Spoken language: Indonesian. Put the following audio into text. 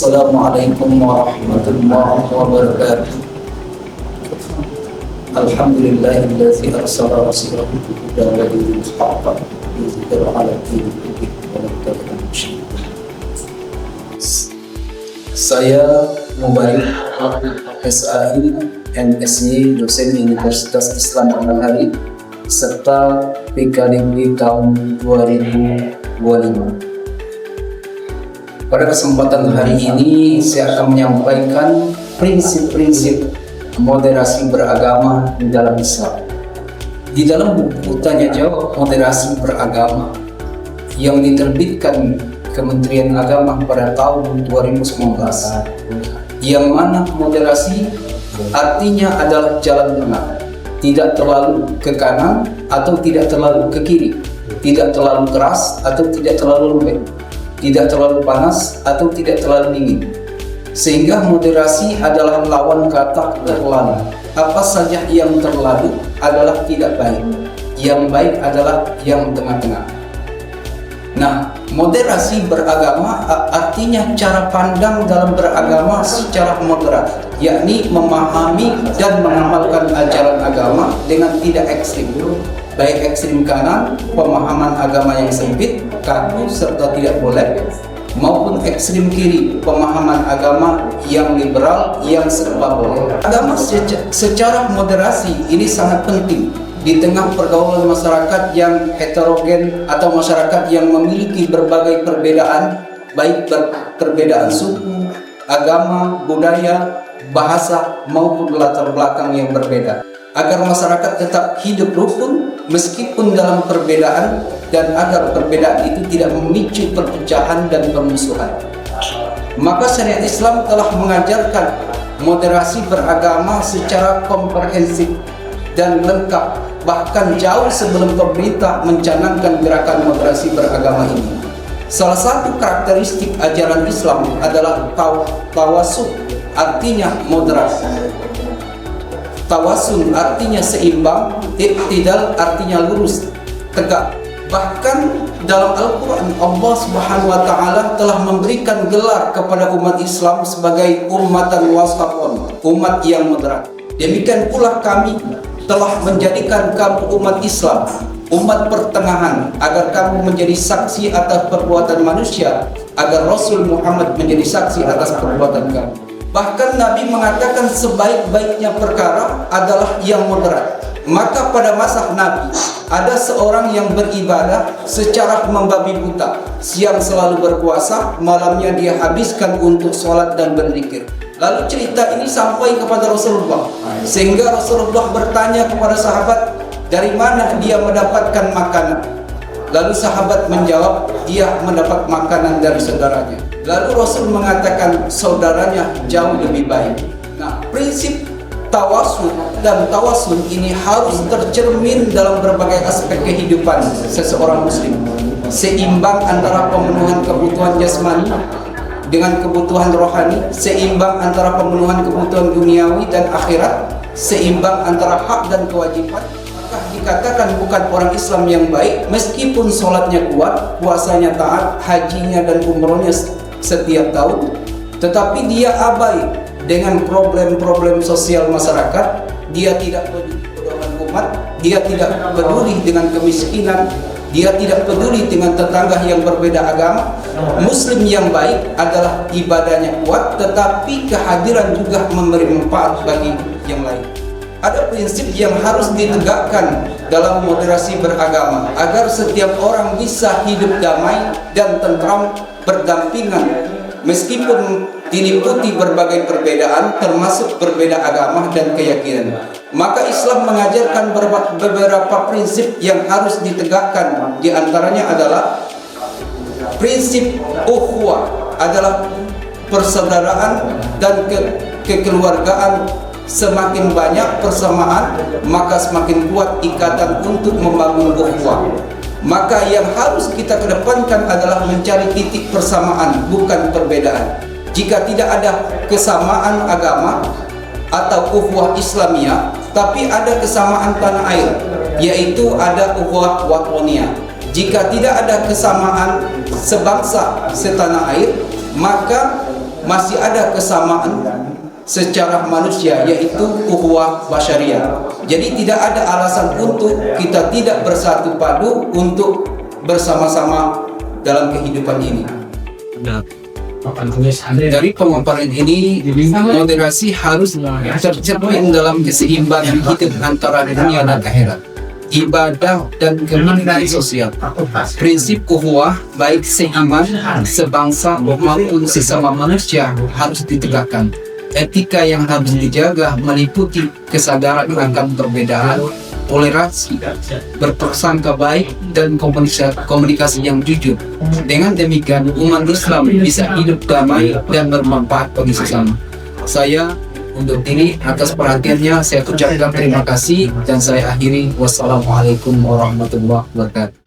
Assalamualaikum warahmatullahi wabarakatuh. Alhamdulillahillazi arsala rasulahu bil huda wa dinil haqq liyudhhirahu 'ala dini kullih walau karihal musyrikun. Saya Mubarak SAI MSy dosen Universitas Islam Al-Azhar serta PKDB tahun 2025. Pada kesempatan hari ini saya akan menyampaikan prinsip-prinsip moderasi beragama di dalam Islam. Di dalam buku Tanya Jawab Moderasi Beragama yang diterbitkan Kementerian Agama pada tahun 2019, yang mana moderasi artinya adalah jalan tengah, tidak terlalu ke kanan atau tidak terlalu ke kiri, tidak terlalu keras atau tidak terlalu lembek, tidak terlalu panas atau tidak terlalu dingin. Sehingga moderasi adalah lawan kata terlalu. Apa saja yang terlalu adalah tidak baik, yang baik adalah yang tengah-tengah. Nah, moderasi beragama artinya cara pandang dalam beragama secara moderat, yakni memahami dan mengamalkan ajaran agama dengan tidak ekstrim, baik ekstrim kanan, pemahaman agama yang sempit, kaku serta tidak boleh, maupun ekstrim kiri, pemahaman agama yang liberal yang serba boleh. Agama secara moderasi ini sangat penting di tengah pergaulan masyarakat yang heterogen atau masyarakat yang memiliki berbagai perbedaan, baik perbedaan suku, agama, budaya, bahasa maupun latar belakang yang berbeda, agar masyarakat tetap hidup rukun meskipun dalam perbedaan dan agar perbedaan itu tidak memicu perpecahan dan permusuhan. Maka syariat Islam telah mengajarkan moderasi beragama secara komprehensif dan lengkap, bahkan jauh sebelum pemerintah mencanangkan gerakan moderasi beragama ini. Salah satu karakteristik ajaran Islam adalah tawasul, artinya moderat. Tawasul artinya seimbang, iktidal artinya lurus, tegak. Bahkan dalam Al-Quran Allah Subhanahu wa Ta'ala telah memberikan gelar kepada umat Islam sebagai ummatan wasatun, umat yang moderat. Demikian pula kami telah menjadikan kamu umat Islam, umat pertengahan, agar kamu menjadi saksi atas perbuatan manusia, agar Rasul Muhammad menjadi saksi atas perbuatan kamu. Bahkan Nabi mengatakan sebaik-baiknya perkara adalah yang moderat. Maka pada masa Nabi ada seorang yang beribadah secara membabi buta. Siang selalu berpuasa, malamnya dia habiskan untuk sholat dan berzikir. Lalu cerita ini sampai kepada Rasulullah, sehingga Rasulullah bertanya kepada sahabat, dari mana dia mendapatkan makanan? Lalu sahabat menjawab, dia mendapat makanan dari saudaranya. Lalu Rasul mengatakan, saudaranya jauh lebih baik. Nah, prinsip tawasul dan tawasul ini harus tercermin dalam berbagai aspek kehidupan seseorang muslim. Seimbang antara pemenuhan kebutuhan jasmani dengan kebutuhan rohani, seimbang antara pemenuhan kebutuhan duniawi dan akhirat, seimbang antara hak dan kewajiban. Maka dikatakan bukan orang Islam yang baik meskipun sholatnya kuat, puasanya taat, hajinya dan umrohnya setiap tahun, tetapi dia abai dengan problem-problem sosial masyarakat. Dia tidak peduli dengan umat, dia tidak peduli dengan kemiskinan, dia tidak peduli dengan tetangga yang berbeda agama. Muslim yang baik adalah ibadahnya kuat, tetapi kehadiran juga memberi manfaat bagi yang lain. Ada prinsip yang harus ditegakkan dalam moderasi beragama agar setiap orang bisa hidup damai dan tentram berdampingan meskipun diliputi berbagai perbedaan, termasuk berbeda agama dan keyakinan. Maka Islam mengajarkan beberapa prinsip yang harus ditegakkan. Di antaranya adalah prinsip ukhuwah, adalah persaudaraan dan kekeluargaan. Semakin banyak persamaan, maka semakin kuat ikatan untuk membangun ukhuwah. Maka yang harus kita kedepankan adalah mencari titik persamaan, bukan perbedaan. Jika tidak ada kesamaan agama atau ukhuwah Islamiyah, tapi ada kesamaan tanah air, yaitu ada ukhuwah watoniyah. Jika tidak ada kesamaan sebangsa setanah air, maka masih ada kesamaan secara manusia, yaitu ukhuwah basyariah. Jadi tidak ada alasan untuk kita tidak bersatu padu untuk bersama-sama dalam kehidupan ini. Dari pemaparan ini, moderasi harus tercermin dalam keseimbangan hidup antara dunia dan akhirat, ibadah dan kemanfaatan sosial. Prinsip ukhuwah baik seiman, sebangsa maupun sesama manusia harus ditegakkan. Etika yang harus dijaga meliputi kesadaran akan perbedaan, toleransi, berprasangka baik, dan komunikasi yang jujur. Dengan demikian, umat Islam bisa hidup damai dan bermanfaat bagi sesama. Saya undur diri. Atas perhatiannya saya ucapkan terima kasih dan saya akhiri. Wassalamualaikum warahmatullahi wabarakatuh.